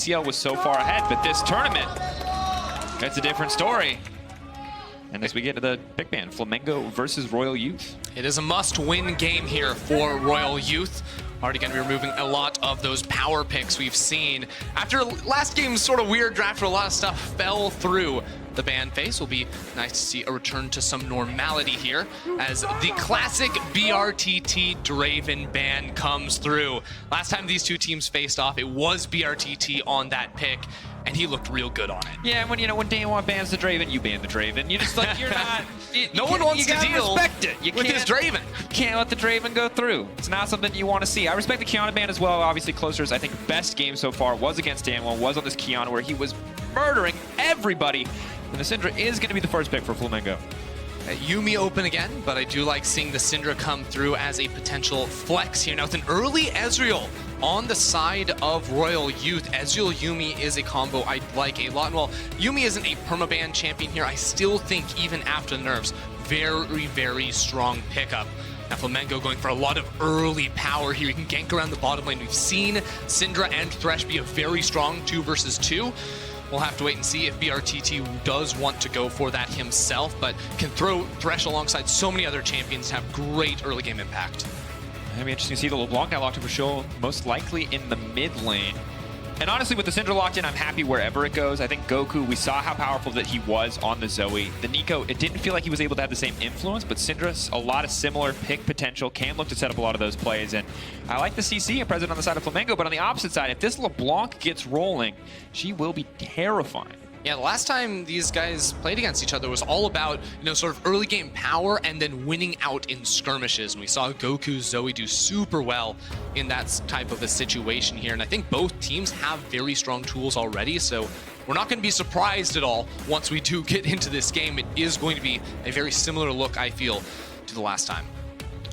TCL was so far ahead, but this tournament, it's a different story. And as we get to the big man, Flamengo versus RYL Youth. It is a must-win game here for RYL Youth. Already going to be removing a lot of those power picks we've seen. After last game's sort of weird draft where a lot of stuff fell through the ban phase, will be nice to see a return to some normality here as the classic BRTT Draven ban comes through. Last time these two teams faced off, it was BRTT on that pick, and he looked real good on it. Yeah, when Day1 bans the Draven, you ban the Draven. You just like, you're not... No one wants to deal respect it. You with his Draven. You can't let the Draven go through. It's not something you want to see. I respect the Kiana ban as well. Obviously, Closer's, I think, best game so far was against Day1, was on this Kiana where he was murdering everybody. And the Syndra is going to be the first pick for Flamengo. Yuumi open again, but I do like seeing the Syndra come through as a potential flex here. Now, with an early Ezreal on the side of RYL Youth, Ezreal Yuumi is a combo I like a lot. And while Yuumi isn't a permaban champion here, I still think even after the nerfs, very, very strong pickup. Now, Flamengo going for a lot of early power here. You can gank around the bottom lane. We've seen Syndra and Thresh be a very strong 2 versus 2. We'll have to wait and see if BRTT does want to go for that himself, but can throw Thresh alongside so many other champions and have great early game impact. It'll be interesting to see the LeBlanc now locked in for sure, most likely in the mid lane. And honestly, with the Syndra locked in, I'm happy wherever it goes. I think Goku, we saw how powerful that he was on the Zoe. The Nico, it didn't feel like he was able to have the same influence, but Syndra's a lot of similar pick potential, can look to set up a lot of those plays. And I like the CC present on the side of Flamengo, but on the opposite side, if this LeBlanc gets rolling, she will be terrifying. Yeah, the last time these guys played against each other was all about, sort of early game power and then winning out in skirmishes. And we saw Goku's Zoe do super well in that type of a situation here. And I think both teams have very strong tools already, so we're not going to be surprised at all once we do get into this game. It is going to be a very similar look, I feel, to the last time.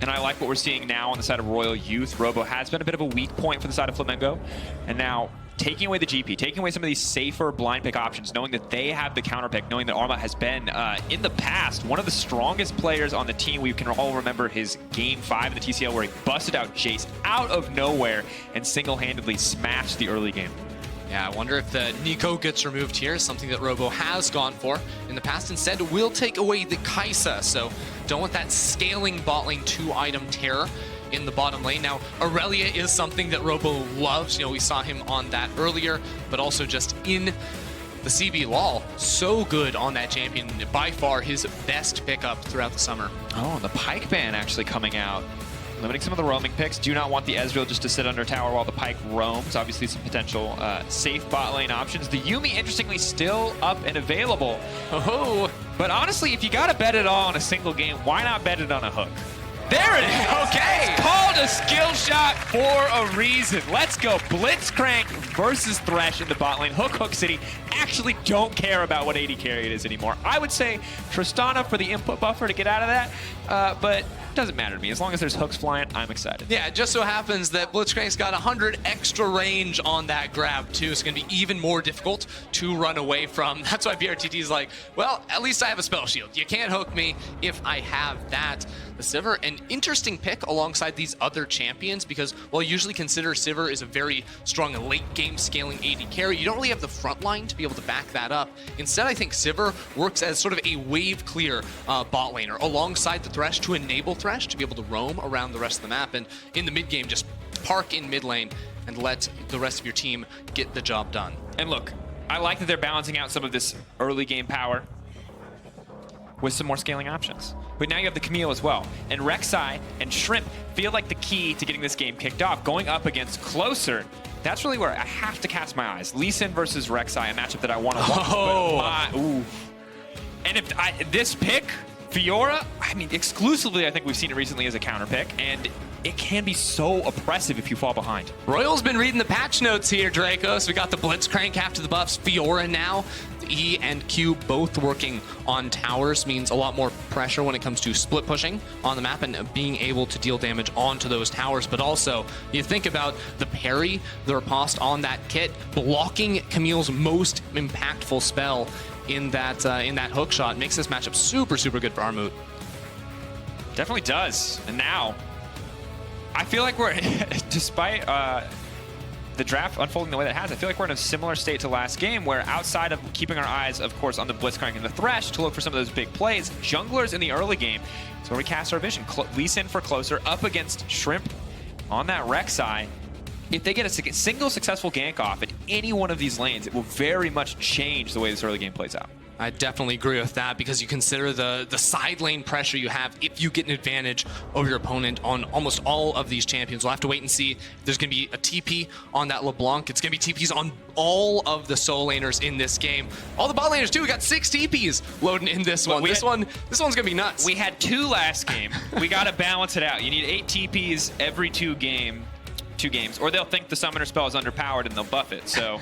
And I like what we're seeing now on the side of RYL Youth. Robo has been a bit of a weak point for the side of Flamengo. And now, taking away the GP, taking away some of these safer blind pick options, knowing that they have the counter pick, knowing that Arma has been, in the past, one of the strongest players on the team. We can all remember his Game 5 in the TCL where he busted out Jace out of nowhere and single-handedly smashed the early game. Yeah, I wonder if the Nico gets removed here, something that Robo has gone for in the past. Instead, we'll take away the Kaisa, so don't want that scaling bot lane 2-item terror in the bottom lane. Now, Aurelia is something that Robo loves. We saw him on that earlier, but also just in the CB LoL. So good on that champion. By far his best pickup throughout the summer. Oh, the Pyke ban actually coming out. Limiting some of the roaming picks. Do not want the Ezreal just to sit under tower while the Pyke roams. Obviously some potential safe bot lane options. The Yuumi, interestingly, still up and available. Oh, but honestly, if you got to bet it all on a single game, why not bet it on a hook? There it is. Okay. It's called a skill shot for a reason. Let's go. Blitzcrank versus Thresh in the bot lane. Hook City actually don't care about what AD carry it is anymore. I would say Tristana for the input buffer to get out of that, but it doesn't matter to me. As long as there's hooks flying, I'm excited. Yeah, it just so happens that Blitzcrank's got 100 extra range on that grab, too. It's going to be even more difficult to run away from. That's why BRTT's like, well, at least I have a spell shield. You can't hook me if I have that. The Sivir, an interesting pick alongside these other champions because while you usually consider Sivir is a very strong late game scaling AD carry, you don't really have the front line to be able to back that up. Instead, I think Sivir works as sort of a wave clear bot laner alongside the Thresh to enable Thresh to be able to roam around the rest of the map, and in the mid game just park in mid lane and let the rest of your team get the job done. And look, I like that they're balancing out some of this early game power with some more scaling options. But now you have the Camille as well. And Rek'Sai and Shrimp feel like the key to getting this game kicked off. Going up against Closer, that's really where I have to cast my eyes. Lee Sin versus Rek'Sai, a matchup that I want to watch. Oh! And if this pick, Fiora, I mean, exclusively I think we've seen it recently as a counter pick, and it can be so oppressive if you fall behind. Royal's been reading the patch notes here, Dracos. We got the Blitzcrank after the buffs. Fiora now. The E and Q both working on towers means a lot more pressure when it comes to split pushing on the map and being able to deal damage onto those towers. But also, you think about the parry, the riposte on that kit, blocking Camille's most impactful spell in that hook shot makes this matchup super, super good for Armut. Definitely does. And now, I feel like we're, despite the draft unfolding the way that it has, I feel like we're in a similar state to last game, where outside of keeping our eyes, of course, on the Blitzcrank and the Thresh to look for some of those big plays, junglers in the early game is where we cast our vision. Lee Sin for closer, up against Shrimp on that Rek'Sai. If they get a single successful gank off in any one of these lanes, it will very much change the way this early game plays out. I definitely agree with that, because you consider the side lane pressure you have if you get an advantage over your opponent on almost all of these champions. We'll have to wait and see if there's going to be a TP on that LeBlanc. It's going to be TPs on all of the solo laners in this game. All the bot laners too. We got 6 TPs loading in this one. This one's going to be nuts. We had 2 last game. We got to balance it out. You need 8 TPs every 2 games, or they'll think the summoner spell is underpowered and they'll buff it. So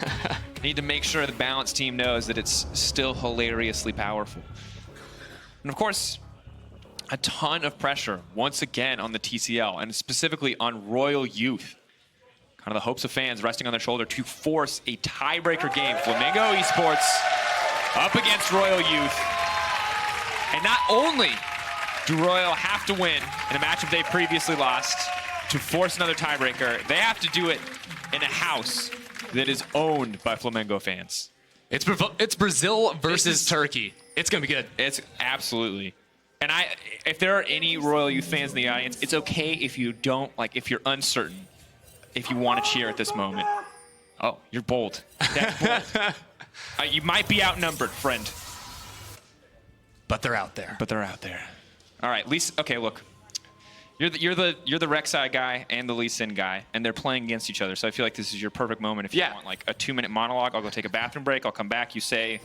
need to make sure the balance team knows that it's still hilariously powerful. And of course, a ton of pressure once again on the TCL, and specifically on RYL Youth. Kind of the hopes of fans resting on their shoulder to force a tiebreaker game. Flamingo Esports up against RYL Youth. And not only do RYL have to win in a matchup they previously lost to force another tiebreaker, they have to do it in a house that is owned by Flamengo fans. It's Brazil versus Turkey. It's going to be good. It's absolutely. And if there are any RYL Youth fans in the audience, it's okay if you don't, if you're uncertain, if you want to cheer at this moment. Oh, you're bold. That's bold. You might be outnumbered, friend. But they're out there. But they're out there. All right, okay, look. You're the Rek'Sai guy and the Lee Sin guy, and they're playing against each other. So I feel like this is your perfect moment. If you want like a 2-minute monologue, I'll go take a bathroom break. I'll come back. You say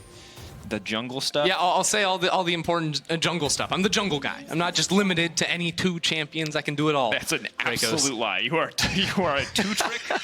the jungle stuff. Yeah, I'll say all the important jungle stuff. I'm the jungle guy. I'm not just limited to any 2 champions. I can do it all. That's an absolute lie. You are a 2-trick.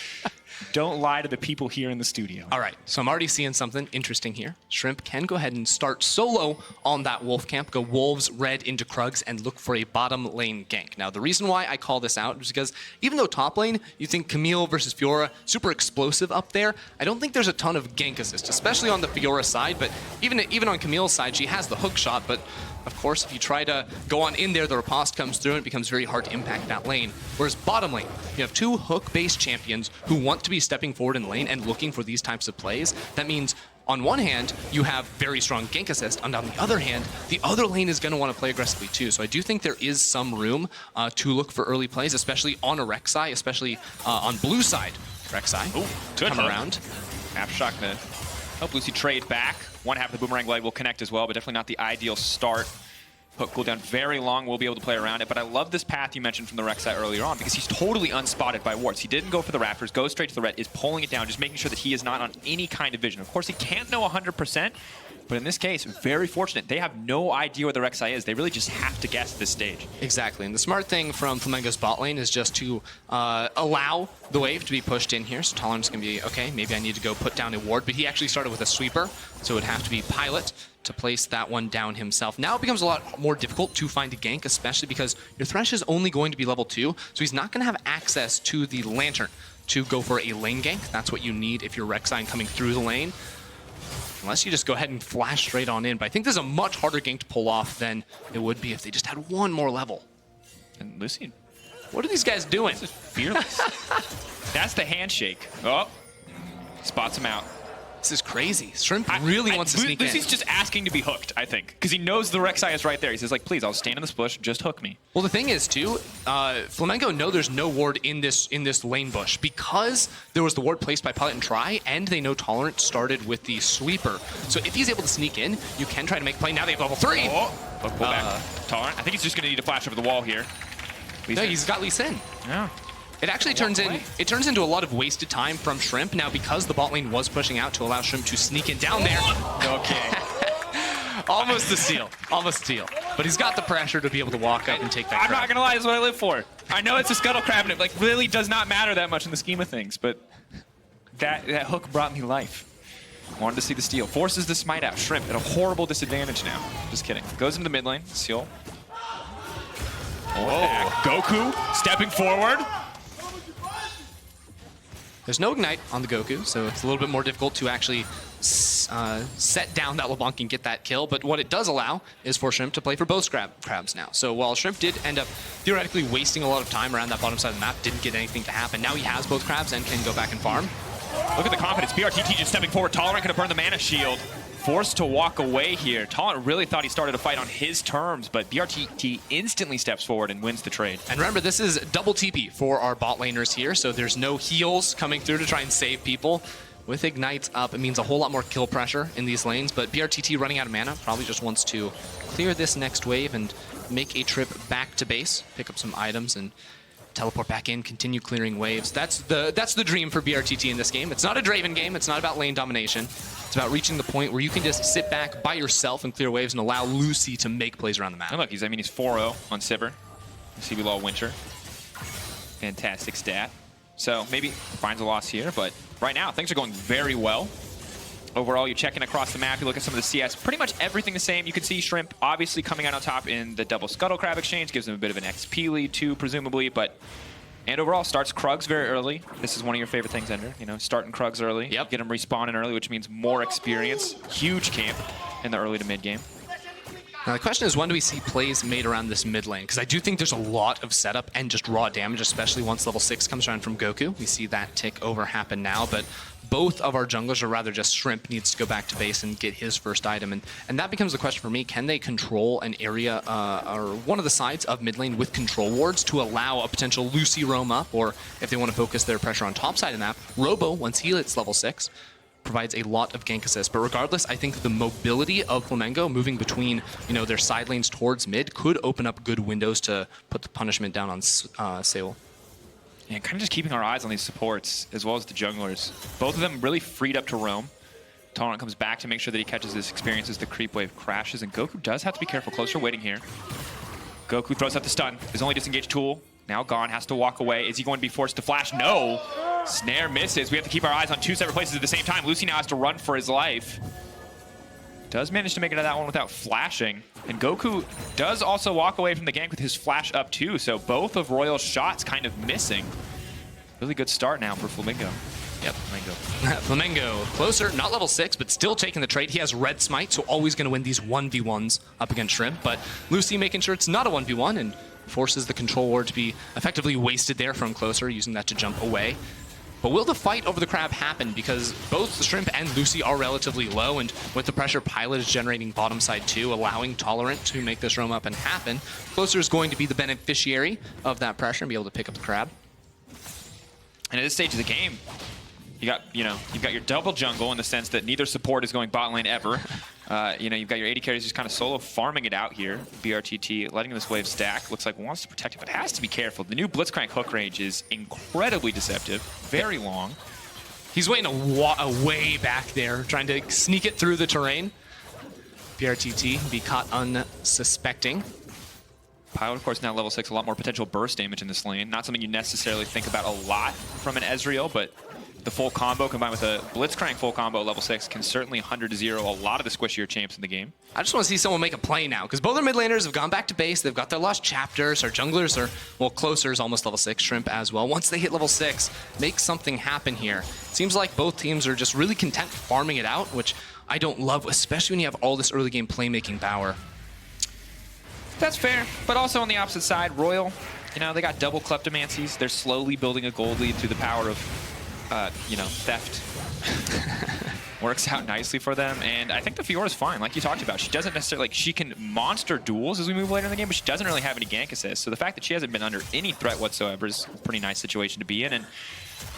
Don't lie to the people here in the studio. All right, so I'm already seeing something interesting here. Shrimp can go ahead and start solo on that wolf camp, go wolves red into Krugs, and look for a bottom lane gank. Now, the reason why I call this out is because even though top lane, you think Camille versus Fiora, super explosive up there, I don't think there's a ton of gank assist, especially on the Fiora side, but even on Camille's side, she has the hook shot, but of course, if you try to go on in there, the riposte comes through and it becomes very hard to impact that lane. Whereas bottom lane, you have 2 hook-based champions who want to be stepping forward in lane and looking for these types of plays. That means, on one hand, you have very strong gank assist, and on the other hand, the other lane is going to want to play aggressively too. So I do think there is some room to look for early plays, especially on a Rek'Sai, especially on blue side. Rek'Sai, come around. Aftershock to help Lucy trade back. One half of the boomerang leg will connect as well, but definitely not the ideal start. Hook cooldown very long, we'll be able to play around it, but I love this path you mentioned from the Rek'Sai earlier on, because he's totally unspotted by wards. He didn't go for the Raptors, goes straight to the red, is pulling it down, just making sure that he is not on any kind of vision. Of course, he can't know 100%, but in this case, very fortunate. They have no idea where the Rek'Sai is. They really just have to guess at this stage. Exactly, and the smart thing from Flamengo's bot lane is just to allow the wave to be pushed in here. So Tolerance can be, okay, maybe I need to go put down a ward, but he actually started with a sweeper, so it would have to be Pilot to place that one down himself. Now it becomes a lot more difficult to find a gank, especially because your Thresh is only going to be level 2, so he's not going to have access to the Lantern to go for a lane gank. That's what you need if you're Rek'Sai coming through the lane. Unless you just go ahead and flash straight on in. But I think there's a much harder gank to pull off than it would be if they just had 1 more level. And Lucy, what are these guys doing? This is fearless. That's the handshake. Oh, spots him out. This is crazy. Shrimp really wants to sneak in. Lucy's just asking to be hooked, I think, because he knows the Rek'Sai is right there. He says, like, please, I'll stand in this bush, just hook me. Well, the thing is, too, Flamengo know there's no ward in this lane bush because there was the ward placed by Pilot and Try, and they know Tolerant started with the sweeper. So if he's able to sneak in, you can try to make a play. Now they have level 3. Oh, pull back. Tolerant. I think he's just going to need to flash over the wall here. No, he's got Lee Sin. Yeah. It actually turns into a lot of wasted time from Shrimp now because the bot lane was pushing out to allow Shrimp to sneak in down there. Okay. Almost a steal. Almost a steal. But he's got the pressure to be able to walk up and take that I'm crab. not going to lie, this is what I live for. I know it's a scuttle crab, and it really does not matter that much in the scheme of things, but that hook brought me life. Wanted to see the steal. Forces the smite out. Shrimp at a horrible disadvantage now. Just kidding. Goes into the mid lane. Seal. Whoa. Goku stepping forward. There's no Ignite on the Goku, so it's a little bit more difficult to actually set down that LeBlanc and get that kill. But what it does allow is for Shrimp to play for both crabs now. So while Shrimp did end up theoretically wasting a lot of time around that bottom side of the map, didn't get anything to happen, now he has both crabs and can go back and farm. Look at the confidence. BRTT just stepping forward. Tolerant going to burn the mana shield. Forced to walk away here. Tolerant really thought he started a fight on his terms, but BRTT instantly steps forward and wins the trade. And remember, this is double TP for our bot laners here, so there's no heals coming through to try and save people. With Ignites up, it means a whole lot more kill pressure in these lanes, but BRTT running out of mana probably just wants to clear this next wave and make a trip back to base, pick up some items, and teleport back in, continue clearing waves. That's the dream for BRTT in this game. It's not a Draven game. It's not about lane domination. It's about reaching the point where you can just sit back by yourself and clear waves and allow Lucy to make plays around the map. And look, he's 4-0 on Sivir. CB Law Winter. Fantastic stat. So maybe finds a loss here, but right now things are going very well. Overall, you're checking across the map, you look at some of the CS, pretty much everything the same. You can see Shrimp obviously coming out on top in the double Scuttle Crab exchange, gives him a bit of an XP lead too, presumably, and overall starts Krugs very early. This is one of your favorite things, Ender, you know, starting Krugs early, yep. Get him respawning early, which means more experience. Huge camp in the early to mid game. Now the question is, when do we see plays made around this mid lane? Because I do think there's a lot of setup and just raw damage, especially once level 6 comes around from Goku. We see that tick over happen now, but both of our junglers, or rather just Shrimp, needs to go back to base and get his first item. And that becomes the question for me. Can they control an area or one of the sides of mid lane with control wards to allow a potential Lucy roam up? Or if they want to focus their pressure on top side of the map, Robo, once he hits level 6, provides a lot of gank assist. But regardless, I think the mobility of Flamengo moving between, you know, their side lanes towards mid could open up good windows to put the punishment down on Seoul. Yeah, kind of just keeping our eyes on these supports as well as the junglers. Both of them really freed up to roam. Tolerant comes back to make sure that he catches this experience as the creep wave crashes, and Goku does have to be careful. Closer waiting here. Goku throws out the stun. His only disengaged tool now gone, has to walk away. Is he going to be forced to flash? No! Snare misses. We have to keep our eyes on two separate places at the same time. Lucy now has to run for his life. Does manage to make it to that one without flashing. And Goku does also walk away from the gank with his flash up too, so both of RYL's shots kind of missing. Really good start now for Flamengo. Yep, Flamengo. Flamengo closer, not level 6, but still taking the trade. He has Red Smite, so always going to win these 1v1s up against Shrimp. But Lucy making sure it's not a 1v1 and forces the control ward to be effectively wasted there from closer, using that to jump away. But will the fight over the crab happen? Because both the Shrimp and Lucy are relatively low, and with the pressure, Pilot is generating bottom side too, allowing Tolerant to make this roam up and happen. Closer is going to be the beneficiary of that pressure and be able to pick up the crab. And at this stage of the game, you've got your double jungle in the sense that neither support is going bot lane ever. You've got your AD carries just kind of solo farming it out here. BRTT letting this wave stack. Looks like wants to protect it, but has to be careful. The new Blitzcrank hook range is incredibly deceptive, very long. He's waiting a way back there, trying to sneak it through the terrain. BRTT be caught unsuspecting. Pilot, of course, now level 6, a lot more potential burst damage in this lane. Not something you necessarily think about a lot from an Ezreal, but the full combo combined with a Blitzcrank full combo at level 6 can certainly 100-0 a lot of the squishier champs in the game. I just want to see someone make a play now, because both our mid laners have gone back to base. They've got their lost chapters. Our junglers are, well, closer is almost level 6, Shrimp as well. Once they hit level 6, make something happen here. Seems like both teams are just really content farming it out, which I don't love, especially when you have all this early game playmaking power. That's fair, but also on the opposite side, RYL, they got double kleptomancies. They're slowly building a gold lead through the power of, theft. Works out nicely for them, and I think the Fiora's fine, like you talked about. She doesn't necessarily, she can monster duels as we move later in the game, but she doesn't really have any gank assists. So the fact that she hasn't been under any threat whatsoever is a pretty nice situation to be in, and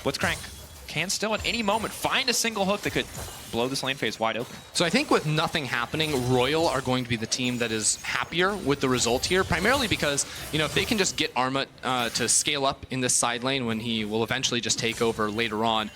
Blitzcrank can still at any moment find a single hook that could blow this lane phase wide open. So I think with nothing happening, RYL are going to be the team that is happier with the result here, primarily because, if they can just get Arma to scale up in this side lane when he will eventually just take over later on,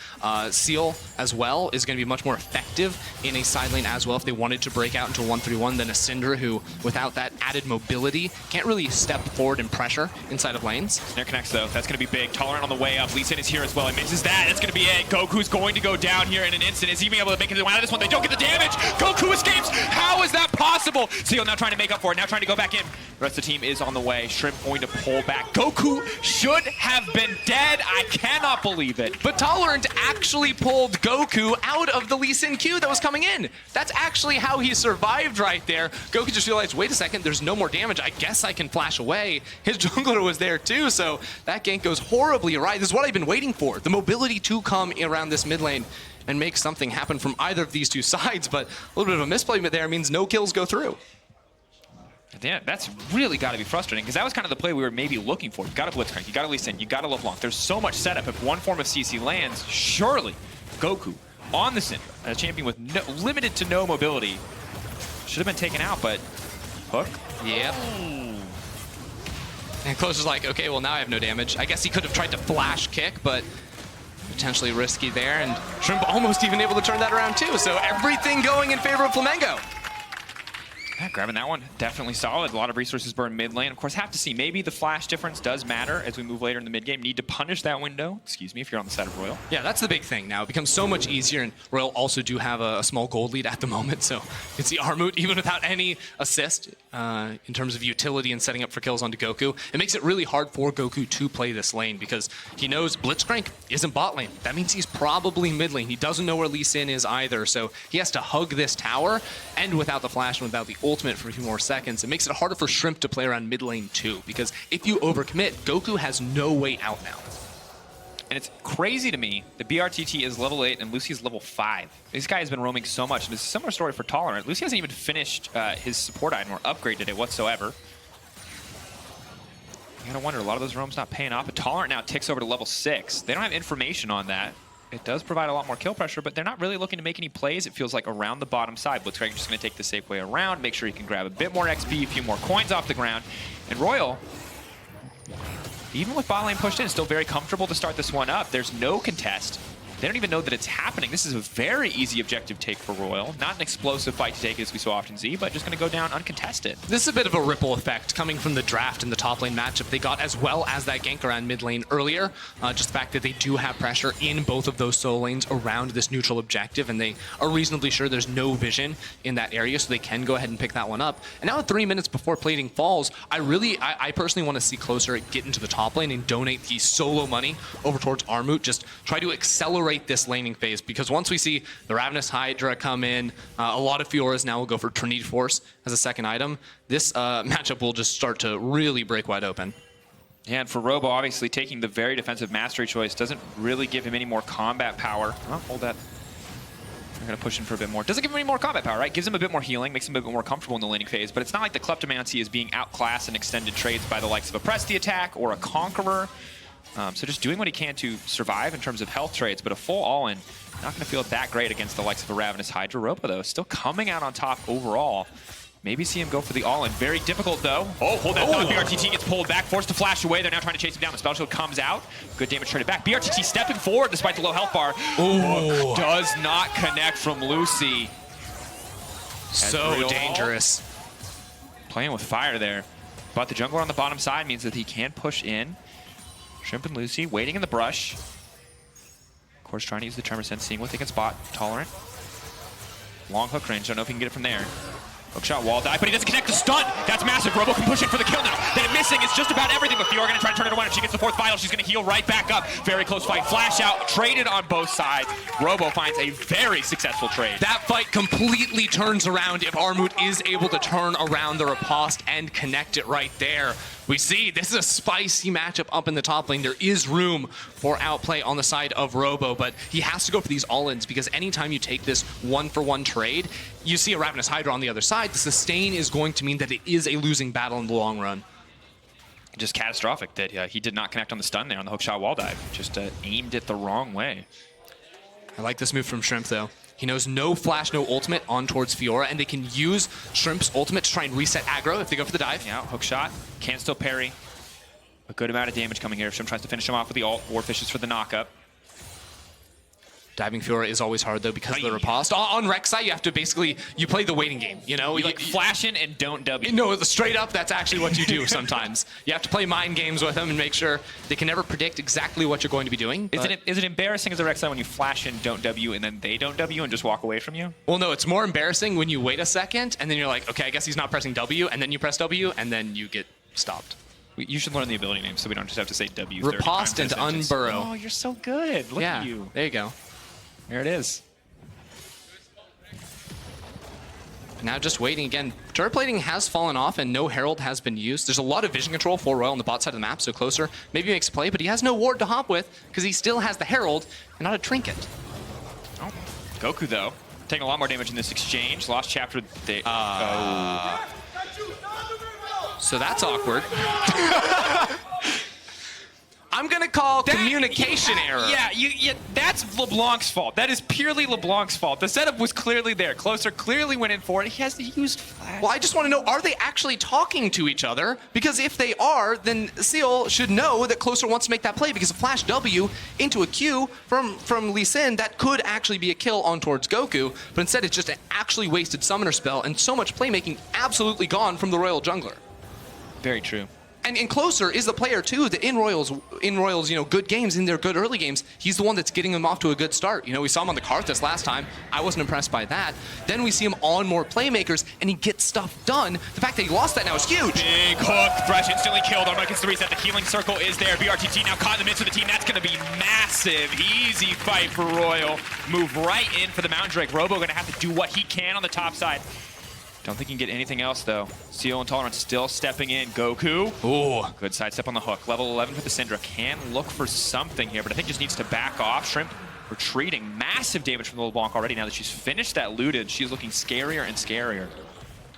Seal as well is going to be much more effective in a side lane as well if they wanted to break out into 1-3-1 than a Syndra who, without that added mobility, can't really step forward and pressure inside of lanes. Snare connects though, that's going to be big. Tolerant on the way up, Lee Sin is here as well, he misses that, it's going to be it. Goku's going to go down here in an instant. Is he even able to make it out of this one? They don't get the damage. Goku escapes. How is that possible? Seal now trying to make up for it. Now trying to go back in. The rest of the team is on the way. Shrimp going to pull back. Goku should have been dead. I cannot believe it. But Tolerant actually pulled Goku out of the Lee Sin Q that was coming in. That's actually how he survived right there. Goku just realized, wait a second, there's no more damage. I guess I can flash away. His jungler was there too, so that gank goes horribly awry. This is what I've been waiting for. The mobility to come around this mid lane and make something happen from either of these two sides, but a little bit of a misplay there means no kills go through. Yeah, that's really got to be frustrating, because that was kind of the play we were maybe looking for. You got to Blitzcrank, you got to Lee Sin, you got to LeBlanc. There's so much setup. If one form of CC lands, surely Goku on the Syndra, a champion with limited to no mobility, should have been taken out, but hook. Yep. And Closer's like, okay, well now I have no damage. I guess he could have tried to flash kick, but potentially risky there, and Shrimp almost even able to turn that around too, so everything going in favor of Flamengo. Yeah, grabbing that one, definitely solid. A lot of resources burned mid lane. Of course, have to see. Maybe the flash difference does matter as we move later in the mid game. Need to punish that window, excuse me, if you're on the side of RYL. Yeah, that's the big thing now. It becomes so much easier, and RYL also do have a small gold lead at the moment, so you can see Armut, even without any assist in terms of utility and setting up for kills onto Goku, it makes it really hard for Goku to play this lane because he knows Blitzcrank isn't bot lane. That means he's probably mid lane. He doesn't know where Lee Sin is either, so he has to hug this tower, and without the flash and without the ultimate for a few more seconds, it makes it harder for Shrimp to play around mid lane too, because if you overcommit, Goku has no way out now. And it's crazy to me that BRTT is level 8 and Lucy is level 5. This guy has been roaming so much, and it's a similar story for Tolerant. Lucy hasn't even finished his support item or upgraded it whatsoever. You gotta wonder, a lot of those roams not paying off, but Tolerant now ticks over to level 6. They don't have information on that. It does provide a lot more kill pressure, but they're not really looking to make any plays, it feels like, around the bottom side. Blitzcrank just going to take the safe way around, make sure he can grab a bit more XP, a few more coins off the ground. And RYL, even with bot lane pushed in, still very comfortable to start this one up. There's no contest. They don't even know that it's happening. This is a very easy objective take for RYL. Not an explosive fight to take as we so often see, but just going to go down uncontested. This is a bit of a ripple effect coming from the draft and the top lane matchup they got, as well as that gank around mid lane earlier. Just the fact that they do have pressure in both of those solo lanes around this neutral objective, and they are reasonably sure there's no vision in that area, so they can go ahead and pick that one up. And now at 3 minutes before plating falls, I personally want to see Closer get into the top lane and donate the solo money over towards Armut. Just try to accelerate this laning phase, because once we see the Ravenous Hydra come in, a lot of Fioras now will go for Trinity Force as a second item. This matchup will just start to really break wide open. Yeah, and for Robo, obviously taking the very defensive mastery choice doesn't really give him any more combat power. Oh, hold that. We're going to push him for a bit more. Doesn't give him any more combat power, right? Gives him a bit more healing, makes him a bit more comfortable in the laning phase, but it's not like the Kleptomancy is being outclassed in extended trades by the likes of a Press the Attack or a Conqueror. So just doing what he can to survive in terms of health trades, but a full all-in, not going to feel that great against the likes of a Ravenous Hydra. Robo, though, still coming out on top overall. Maybe see him go for the all-in. Very difficult, though. Oh, hold that thought. BRTT gets pulled back, forced to flash away. They're now trying to chase him down. The spell shield comes out. Good damage traded back. BRTT stepping forward despite the low health bar. Ooh. Does not connect from Lucy. So dangerous. Playing with fire there. But the jungler on the bottom side means that he can push in. Shrimp and Lucy waiting in the brush. Of course, trying to use the Tremor Sense, seeing what they can spot. Tolerant. Long hook range. Don't know if he can get it from there. Hookshot wall dive, but he doesn't connect the stun. That's massive. Robo can push in for the kill now. They're missing. It's just about everything, but Fiora going to try to turn it around. If she gets the fourth vital, she's going to heal right back up. Very close fight. Flash out, traded on both sides. Robo finds a very successful trade. That fight completely turns around if Armut is able to turn around the riposte and connect it right there. We see this is a spicy matchup up in the top lane. There is room for outplay on the side of Robo, but he has to go for these all-ins, because anytime you take this one-for-one trade, you see a Ravenous Hydra on the other side. The sustain is going to mean that it is a losing battle in the long run. Just catastrophic that he did not connect on the stun there on the hookshot wall dive. Just aimed it the wrong way. I like this move from Shrimp, though. He knows no flash, no ultimate on towards Fiora, and they can use Shrimp's ultimate to try and reset aggro if they go for the dive. Yeah, hook shot. Can still parry. A good amount of damage coming here. Shrimp tries to finish him off with the ult. War fishes for the knockup. Diving Fiora is always hard though because of the riposte. On Rek'Sai, you have to basically, you play the waiting game, you know? You like flash in and don't W. No, straight up, that's actually what you do sometimes. You have to play mind games with them and make sure they can never predict exactly what you're going to be doing. Is it embarrassing as a Rek'Sai when you flash in, don't W, and then they don't W and just walk away from you? Well, no, it's more embarrassing when you wait a second and then you're like, okay, I guess he's not pressing W, and then you press W, and then you get stopped. You should learn the ability name so we don't just have to say W. Riposte and unburrow. Oh, you're so good. Look at you. There you go. There it is. Now just waiting again. Turret plating has fallen off and no Herald has been used. There's a lot of vision control for RYL on the bot side of the map, so Closer maybe makes a play, but he has no ward to hop with because he still has the Herald and not a trinket. Oh. Goku, though, taking a lot more damage in this exchange. Lost chapter. So that's awkward. I'm going to call communication error. Yeah, that's LeBlanc's fault. That is purely LeBlanc's fault. The setup was clearly there. Closer clearly went in for it. He has used flash. Well, I just want to know, are they actually talking to each other? Because if they are, then Seal should know that Closer wants to make that play because a flash W into a Q from Lee Sin, that could actually be a kill on towards Goku, but instead it's just an actually wasted summoner spell and so much playmaking absolutely gone from the Royal jungler. Very true. And Closer is the player too that in Royals, good games, in their good early games, he's the one that's getting them off to a good start. You know, we saw him on the Karthus last time. I wasn't impressed by that. Then we see him on more playmakers, and he gets stuff done. The fact that he lost that now is huge. Big hook. Thresh instantly killed. Arma gets the reset. The healing circle is there. BRTT now caught in the midst of the team. That's going to be massive. Easy fight for Royal. Move right in for the Mountain Drake. Robo going to have to do what he can on the top side. Don't think he can get anything else, though. Seal Intolerance still stepping in. Goku. Ooh, good sidestep on the hook. Level 11 for the Syndra. Can look for something here, but I think just needs to back off. Shrimp retreating. Massive damage from the LeBlanc already. Now that she's finished that looted, she's looking scarier and scarier.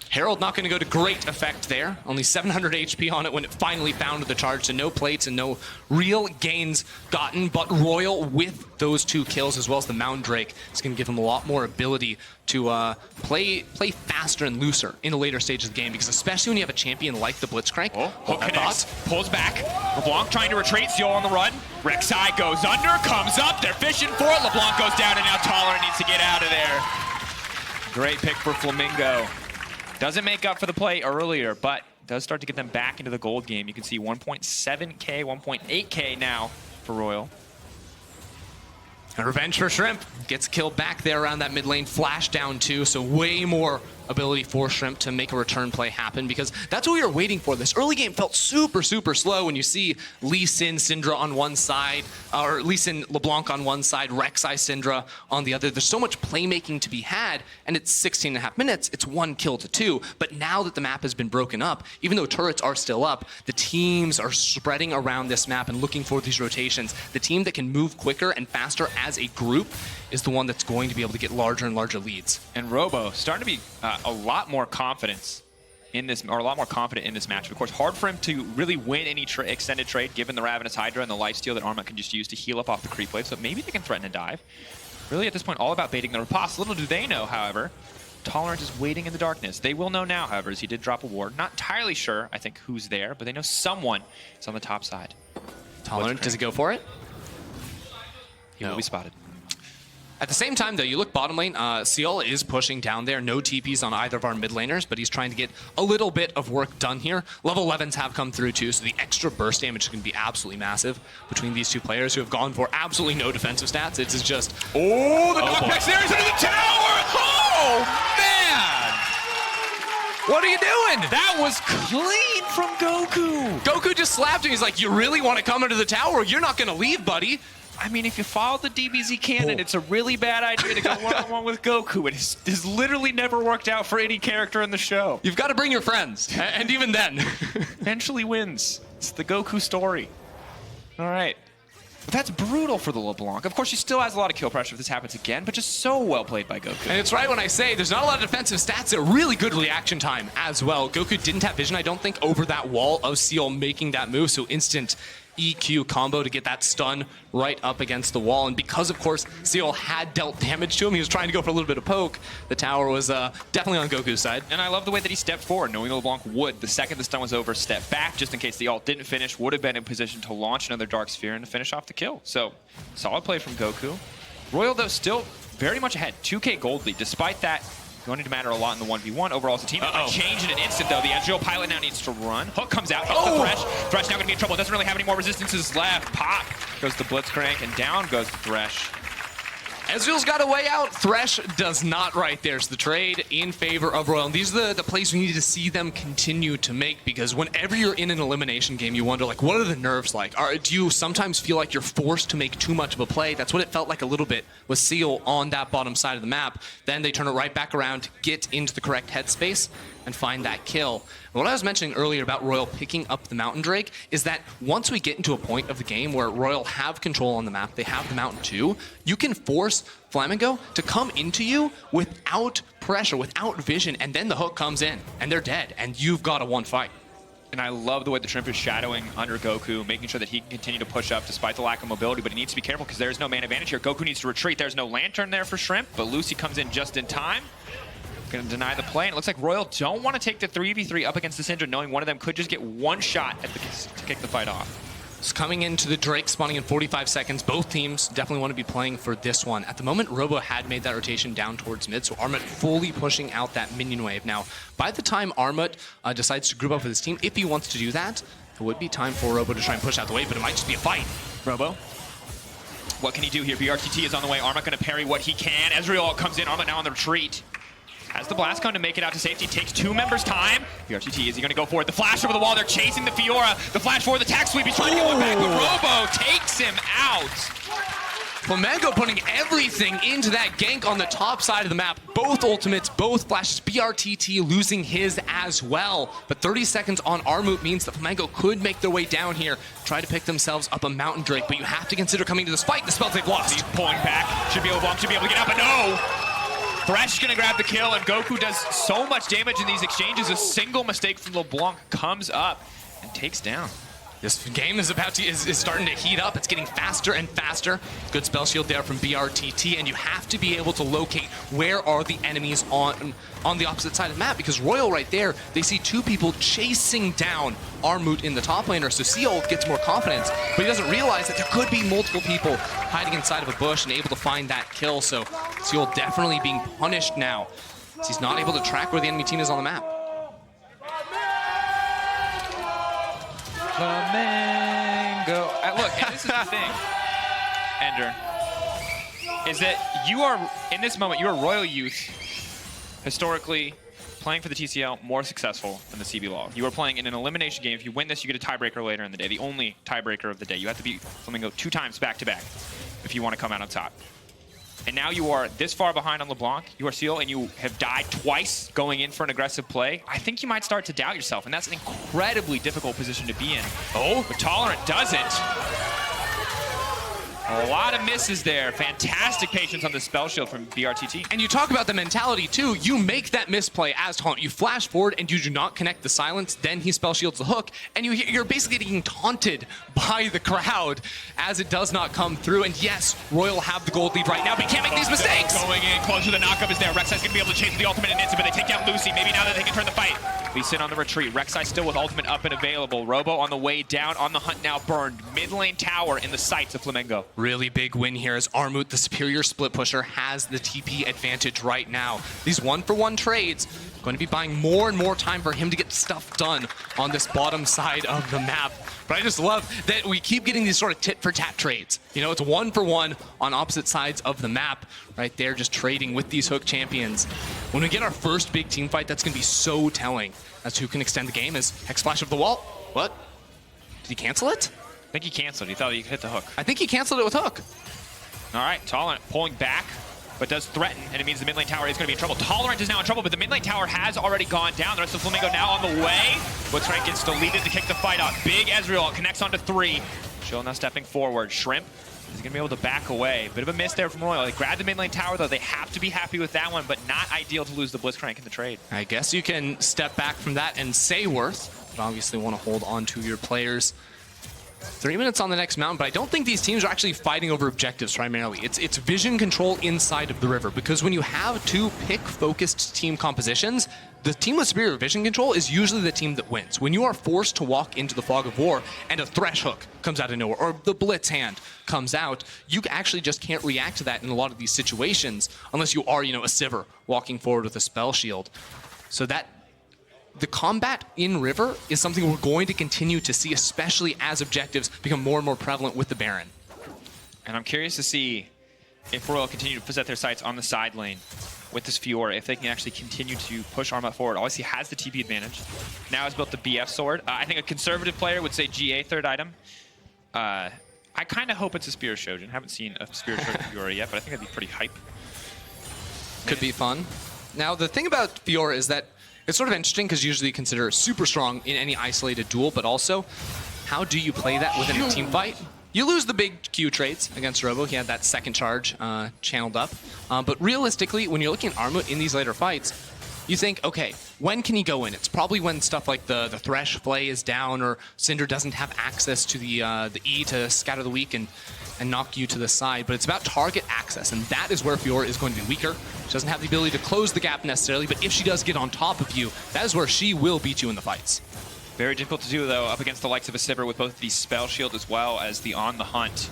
Herald not going to go to great effect there. Only 700 HP on it when it finally found the charge, so no plates and no real gains gotten. But Royal, with those 2 kills, as well as the Mountain Drake, is going to give him a lot more ability to play faster and looser in the later stages of the game, because especially when you have a champion like the Blitzcrank. Hook connects, pulls back. LeBlanc trying to retreat, Seal on the run. Rek'Sai goes under, comes up, they're fishing for it. LeBlanc goes down, and now Tolerant needs to get out of there. Great pick for Flamingo. Doesn't make up for the play earlier, but does start to get them back into the gold game. You can see 1.7K, 1.8K now for Royal. And revenge for Shrimp. Gets killed back there around that mid lane. Flash down too, so way more ability for Shrimp to make a return play happen, because that's what we were waiting for. This early game felt super, super slow when you see Lee Sin, Syndra on one side, or Lee Sin, LeBlanc on one side, Rek'Sai, Syndra on the other. There's so much playmaking to be had, and it's 16.5 minutes. It's 1 kill to 2. But now that the map has been broken up, even though turrets are still up, the teams are spreading around this map and looking for these rotations. The team that can move quicker and faster as a group is the one that's going to be able to get larger and larger leads. And Robo starting to be a lot more confident in this match. Of course, hard for him to really win any extended trade given the Ravenous Hydra and the lifesteal that Arma can just use to heal up off the creep wave. So maybe they can threaten a dive. Really, at this point, all about baiting the riposte. Little do they know, however, Tolerant is waiting in the darkness. They will know now, however, as he did drop a ward. Not entirely sure, I think, who's there, but they know someone is on the top side. Tolerant, does he go for it? He will be spotted. At the same time, though, you look bottom lane, Seal is pushing down there. No TPs on either of our mid laners, but he's trying to get a little bit of work done here. Level 11s have come through, too, so the extra burst damage is going to be absolutely massive between these 2 players who have gone for absolutely no defensive stats. It's just... Oh, the knockback series into the tower! Oh, man! What are you doing? That was clean from Goku! Goku just slapped him. He's like, you really want to come into the tower? You're not going to leave, buddy. I mean, if you follow the DBZ canon, it's a really bad idea to go one-on-one with Goku. It has literally never worked out for any character in the show. You've got to bring your friends, and even then. Eventually wins. It's the Goku story. All right. But that's brutal for the LeBlanc. Of course, she still has a lot of kill pressure if this happens again, but just so well played by Goku. And it's right when I say there's not a lot of defensive stats, a really good reaction time as well. Goku didn't have vision, I don't think, over that wall of Seal making that move, so instant EQ combo to get that stun right up against the wall. And because, of course, Seal had dealt damage to him, he was trying to go for a little bit of poke. The tower was definitely on Goku's side. And I love the way that he stepped forward, knowing that LeBlanc would, the second the stun was over, step back just in case the ult didn't finish, would have been in position to launch another Dark Sphere and to finish off the kill. So, solid play from Goku. RYL, though, still very much ahead. 2K gold lead. Despite that, going to matter a lot in the 1v1 overall as a team. Change in an instant, though. The Ezreal pilot now needs to run. Hook comes out, hits the Thresh. Thresh now going to be in trouble. Doesn't really have any more resistances left. Pop goes to Blitzcrank, and down goes the Thresh. Ezreal's got a way out. Thresh does not right there. So the trade in favor of RYL. And these are the plays we need to see them continue to make, because whenever you're in an elimination game, you wonder, like, what are the nerves like? Do you sometimes feel like you're forced to make too much of a play? That's what it felt like a little bit with Seal on that bottom side of the map. Then they turn it right back around, get into the correct headspace, and find that kill. And what I was mentioning earlier about RYL picking up the Mountain Drake is that once we get into a point of the game where RYL have control on the map, they have the Mountain too, you can force Flamingo to come into you without pressure, without vision, and then the hook comes in, and they're dead, and you've got a one fight. And I love the way the Shrimp is shadowing under Goku, making sure that he can continue to push up despite the lack of mobility, but he needs to be careful because there's no man advantage here. Goku needs to retreat. There's no Lantern there for Shrimp, but Lucy comes in just in time. Going to deny the play, and it looks like RYL don't want to take the 3v3 up against the Syndra, knowing one of them could just get one shot at to kick the fight off. It's coming into the Drake spawning in 45 seconds. Both teams definitely want to be playing for this one. At the moment, Robo had made that rotation down towards mid, so Armut fully pushing out that minion wave. Now, by the time Armut decides to group up with his team, if he wants to do that, it would be time for Robo to try and push out the wave, but it might just be a fight. Robo, what can he do here? BRTT is on the way. Armut going to parry what he can. Ezreal comes in. Armut now on the retreat. Has the blast cone to make it out to safety. Takes 2 members' time. BRTT, is he going to go for it? The flash over the wall. They're chasing the Fiora. The flash forward, the tack sweep. He's trying to get one back, but Robo takes him out. Flamengo putting everything into that gank on the top side of the map. Both ultimates, both flashes. BRTT losing his as well. But 30 seconds on Armut means that Flamengo could make their way down here, try to pick themselves up a Mountain Drake. But you have to consider coming to this fight. The spells they've lost. He's pulling back. Should be able to get out, but no! Thresh is going to grab the kill, and Goku does so much damage in these exchanges. A single mistake from LeBlanc comes up and takes down. This game is starting to heat up. It's getting faster and faster. Good spell shield there from BRTT, and you have to be able to locate where are the enemies on the opposite side of the map, because RYL right there, they see 2 people chasing down Armut in the top laner, so Seal gets more confidence, but he doesn't realize that there could be multiple people hiding inside of a bush and able to find that kill, so Seal definitely being punished now, as he's not able to track where the enemy team is on the map. Flamengo. Look, and this is the thing, Ender, is that you are, in this moment, you are RYL youth, historically, playing for the TCL, more successful than the CB Law. You are playing in an elimination game. If you win this, you get a tiebreaker later in the day, the only tiebreaker of the day. You have to beat Flamengo 2 times back-to-back if you want to come out on top. And now you are this far behind on LeBlanc. You are Seal, and you have died twice going in for an aggressive play. I think you might start to doubt yourself, and that's an incredibly difficult position to be in. Oh, but Tolerant does it. A lot of misses there. Fantastic patience on the spell shield from BRTT. And you talk about the mentality too. You make that misplay as taunt. You flash forward and you do not connect the silence. Then he spell shields the hook, and you're basically getting taunted by the crowd as it does not come through. And yes, RYL have the gold lead right now, but you can't make these mistakes. Going in closer. The knockup is there. Rek'Sai's gonna be able to chase the ultimate in an instant, but they take down Lucy. Maybe now that they can turn the fight. We sit on the retreat. Rek'Sai still with ultimate up and available. Robo on the way down, on the hunt now, burned. Mid lane tower in the sights of Flamengo. Really big win here as Armut, the superior split pusher, has the TP advantage right now. These 1-for-1 trades going to be buying more and more time for him to get stuff done on this bottom side of the map. But I just love that we keep getting these sort of tit-for-tat trades. You know, it's 1-for-1 on opposite sides of the map right there, just trading with these hook champions. When we get our first big team fight, that's going to be so telling as to who can extend the game. Is Hex Flash of the wall? What? Did he cancel it? I think he canceled. He thought he could hit the hook. I think he canceled it with hook. All right, Tolerant pulling back, but does threaten, and it means the mid lane tower is going to be in trouble. Tolerant is now in trouble, but the mid lane tower has already gone down. The rest of Flamengo now on the way. Blitzcrank gets deleted to kick the fight off. Big Ezreal connects onto 3. Shill now stepping forward. Shrimp is going to be able to back away. Bit of a miss there from RYL. They grabbed the mid lane tower, though. They have to be happy with that one, but not ideal to lose the Blitzcrank in the trade. I guess you can step back from that and say worth, but obviously want to hold on to your players. 3 minutes on the next mountain, but I don't think these teams are actually fighting over objectives primarily. It's vision control inside of the river, because when you have 2 pick-focused team compositions, the team with superior vision control is usually the team that wins. When you are forced to walk into the fog of war and a thresh hook comes out of nowhere or the blitz hand comes out, you actually just can't react to that in a lot of these situations unless you are, a Sivir walking forward with a spell shield. So that the combat in River is something we're going to continue to see, especially as objectives become more and more prevalent with the Baron. And I'm curious to see if RYL continue to set their sights on the side lane with this Fiora, if they can actually continue to push Arma forward. Obviously has the TP advantage. Now has built the BF sword. I think a conservative player would say GA third item. I kind of hope it's a Spear Shojin. Haven't seen a Spear Shojin Fiora yet, but I think that'd be pretty hype. Could be fun. Now, the thing about Fiora is that it's sort of interesting because usually you consider super strong in any isolated duel, but also, how do you play that within a team fight? You lose the big Q trades against Robo. He had that second charge channeled up. But realistically, when you're looking at Armut in these later fights, you think, okay, when can he go in? It's probably when stuff like the Thresh FLA is down or Syndra doesn't have access to the E to scatter the weak and knock you to the side. But it's about target access, and that is where Fiora is going to be weaker. She doesn't have the ability to close the gap necessarily, but if she does get on top of you, that is where she will beat you in the fights. Very difficult to do, though, up against the likes of a Sivir with both the Spell Shield as well as the On the Hunt.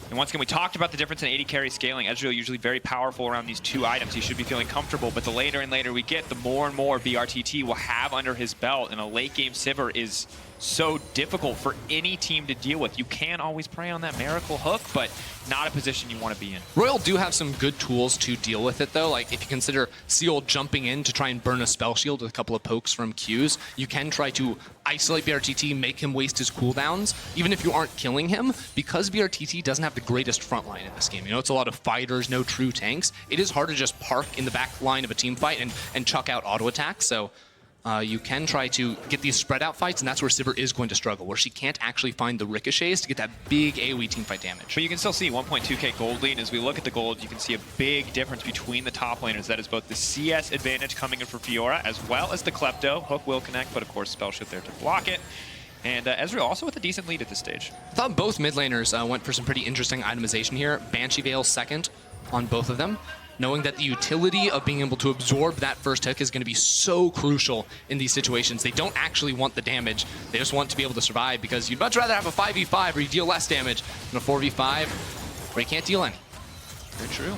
And once again, we talked about the difference in AD carry scaling. Ezreal usually very powerful around these two items. He should be feeling comfortable, but the later and later we get, the more and more BRTT will have under his belt, and a late-game Sivir is so difficult for any team to deal with. You can always prey on that Miracle Hook, but not a position you want to be in. RYL do have some good tools to deal with it, though. Like, if you consider Seal jumping in to try and burn a spell shield with a couple of pokes from Qs, you can try to isolate BRTT, make him waste his cooldowns, even if you aren't killing him, because BRTT doesn't have the greatest front line in this game. It's a lot of fighters, no true tanks. It is hard to just park in the back line of a team fight and chuck out auto attacks, so you can try to get these spread out fights, and that's where Sivir is going to struggle, where she can't actually find the ricochets to get that big AoE teamfight damage. But you can still see 1.2k gold lead. As we look at the gold, you can see a big difference between the top laners. That is both the CS advantage coming in for Fiora, as well as the Klepto. Hook will connect, but of course Spell Shield there to block it. And Ezreal also with a decent lead at this stage. I thought both mid laners went for some pretty interesting itemization here. Banshee Veil second on both of them, knowing that the utility of being able to absorb that first hook is going to be so crucial in these situations. They don't actually want the damage. They just want to be able to survive, because you'd much rather have a 5v5 where you deal less damage than a 4v5 where you can't deal any. Very true.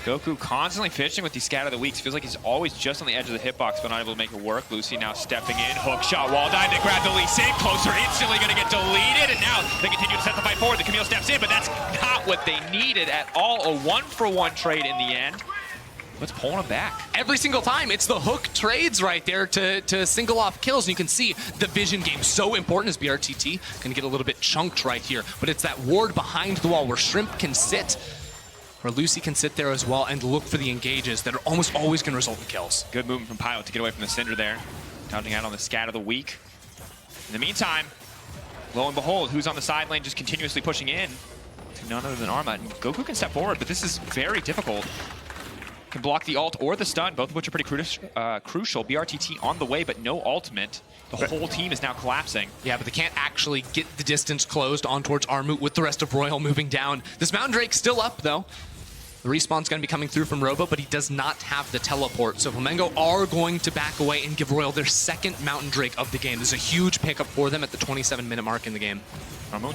Goku constantly fishing with these Scatter the Weaks. Feels like he's always just on the edge of the hitbox, but not able to make it work. Lucy now stepping in. Hook shot, wall dive. They grab the Lee Sin. Closer, instantly going to get deleted. And now they continue to set the fight forward. The Camille steps in, but that's not what they needed at all. A 1-for-1 trade in the end. Let's pull him back. Every single time, it's the hook trades right there to single off kills. And you can see the vision game so important as BRTT. Going to get a little bit chunked right here. But it's that ward behind the wall where Shrimp can sit, where Lucy can sit there as well and look for the engages that are almost always going to result in kills. Good movement from Pilot to get away from the Cinder there. Dodging out on the Scatter the Weak. In the meantime, lo and behold, who's on the side lane just continuously pushing in? To none other than Arma. And Goku can step forward, but this is very difficult. Can block the ult or the stun, both of which are pretty crucial. BRTT on the way, but no ultimate. The whole team is now collapsing. Yeah, but they can't actually get the distance closed on towards Armut with the rest of RYL moving down. This Mountain Drake's still up, though. The respawn's going to be coming through from Robo, but he does not have the teleport. So Flamengo are going to back away and give RYL their second Mountain Drake of the game. This is a huge pickup for them at the 27-minute mark in the game. Armut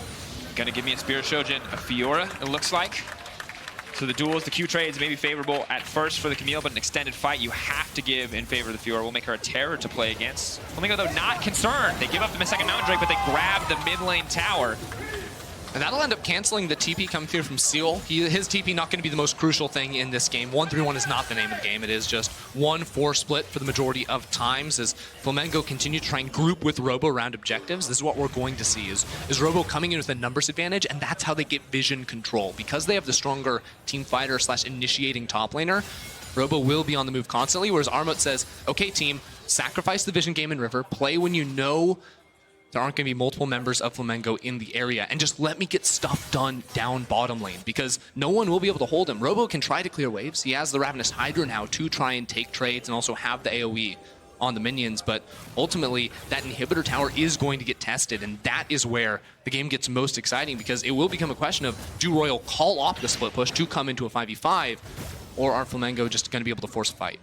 going to give me a Spear Shojin, a Fiora, it looks like. So the duels, the Q trades may be favorable at first for the Camille, but an extended fight you have to give in favor of the Fiora. Will make her a terror to play against. Flamengo, though, not concerned. They give up the second Mountain Drake, but they grab the mid lane tower. And that'll end up canceling the TP coming through from Seal. His TP not going to be the most crucial thing in this game. 1-3-1 is not the name of the game. It is just 1-4 split for the majority of times as Flamengo continue to try and group with Robo around objectives. This is what we're going to see is Robo coming in with a numbers advantage, and that's how they get vision control. Because they have the stronger team fighter / initiating top laner, Robo will be on the move constantly, whereas Armut says, okay team, sacrifice the vision game in River, play when you know there aren't going to be multiple members of Flamengo in the area, and just let me get stuff done down bottom lane, because no one will be able to hold him. Robo can try to clear waves. He has the Ravenous Hydra now to try and take trades and also have the AoE on the minions, but ultimately that inhibitor tower is going to get tested, and that is where the game gets most exciting, because it will become a question of, do RYL call off the split push to come into a 5v5, or are Flamengo just going to be able to force a fight?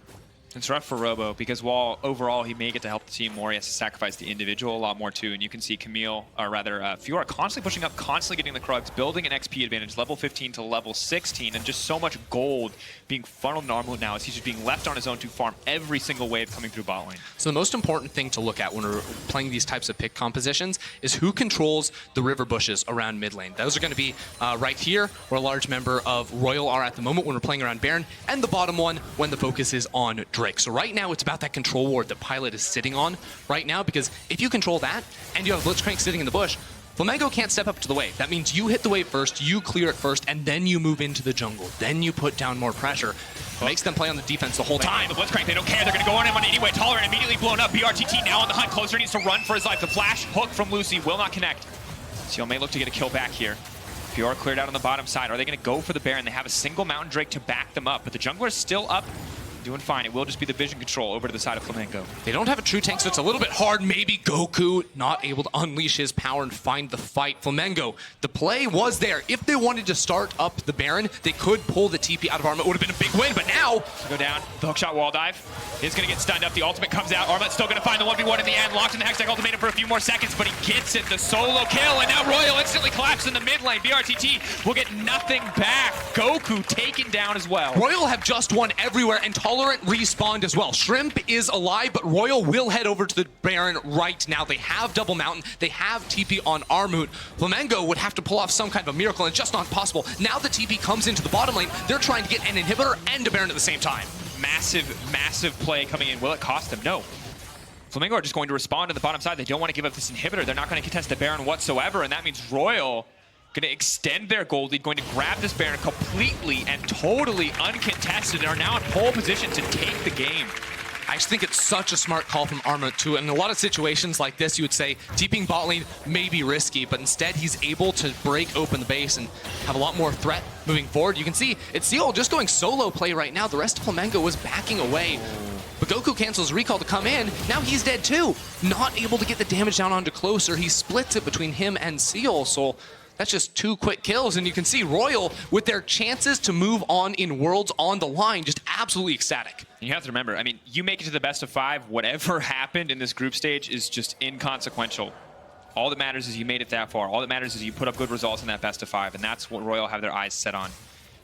It's rough for Robo because while overall he may get to help the team more, he has to sacrifice the individual a lot more too. And you can see Camille, or rather Fiora, constantly pushing up, constantly getting the Krugs, building an XP advantage, level 15 to level 16, and just so much gold being funneled in Armut now as he's just being left on his own to farm every single wave coming through bot lane. So the most important thing to look at when we're playing these types of pick compositions is who controls the river bushes around mid lane. Those are going to be right here, where a large member of RYL are at the moment when we're playing around Baron, and the bottom one when the focus is on Drake. So right now it's about that control ward that Pilot is sitting on right now, because if you control that and you have Blitzcrank sitting in the bush, Flamengo can't step up to the wave. That means you hit the wave first, you clear it first, and then you move into the jungle. Then you put down more pressure. It makes them play on the defense the whole time. The Blitzcrank, they don't care. They're going to go on him anyway. Tolerant immediately blown up. BRTT now on the hunt. Closer needs to run for his life. The flash hook from Lucy will not connect. Seal may look to get a kill back here. Fiora cleared out on the bottom side. Are they going to go for the Baron? They have a single Mountain Drake to back them up, but the jungler is still up. Doing fine. It will just be the vision control over to the side of Flamengo. They don't have a true tank, so it's a little bit hard. Maybe Goku not able to unleash his power and find the fight. Flamengo, the play was there. If they wanted to start up the Baron, they could pull the TP out of Armut. It would have been a big win, but now... Go down. The hookshot wall dive is going to get stunned up. The ultimate comes out. Armut's still going to find the 1v1 in the end. Locked in the Hextech ultimatum for a few more seconds, but he gets it. The solo kill, and now RYL instantly collapses in the mid lane. BRTT will get nothing back. Goku taken down as well. RYL have just won everywhere, and Tolerant respawned as well. Shrimp is alive, but RYL will head over to the Baron right now. They have double mountain. They have TP on Armut. Flamengo would have to pull off some kind of a miracle, and it's just not possible. Now the TP comes into the bottom lane. They're trying to get an inhibitor and a Baron at the same time. Massive, massive play coming in. Will it cost them? No. Flamengo are just going to respond to the bottom side. They don't want to give up this inhibitor. They're not going to contest the Baron whatsoever, and that means RYL going to extend their gold lead, going to grab this Baron completely and totally uncontested, and are now in pole position to take the game. I just think it's such a smart call from Armut too. In a lot of situations like this, you would say TPing bot lane may be risky, but instead he's able to break open the base and have a lot more threat moving forward. You can see it's Seal just going solo play right now. The rest of Flamengo was backing away. But Goku cancels recall to come in. Now he's dead too. Not able to get the damage down onto Closer. He splits it between him and Seal. So that's just 2 quick kills, and you can see RYL, with their chances to move on in Worlds on the line, just absolutely ecstatic. And you have to remember, I mean, you make it to the best of 5, whatever happened in this group stage is just inconsequential. All that matters is you made it that far. All that matters is you put up good results in that best of 5, and that's what RYL have their eyes set on.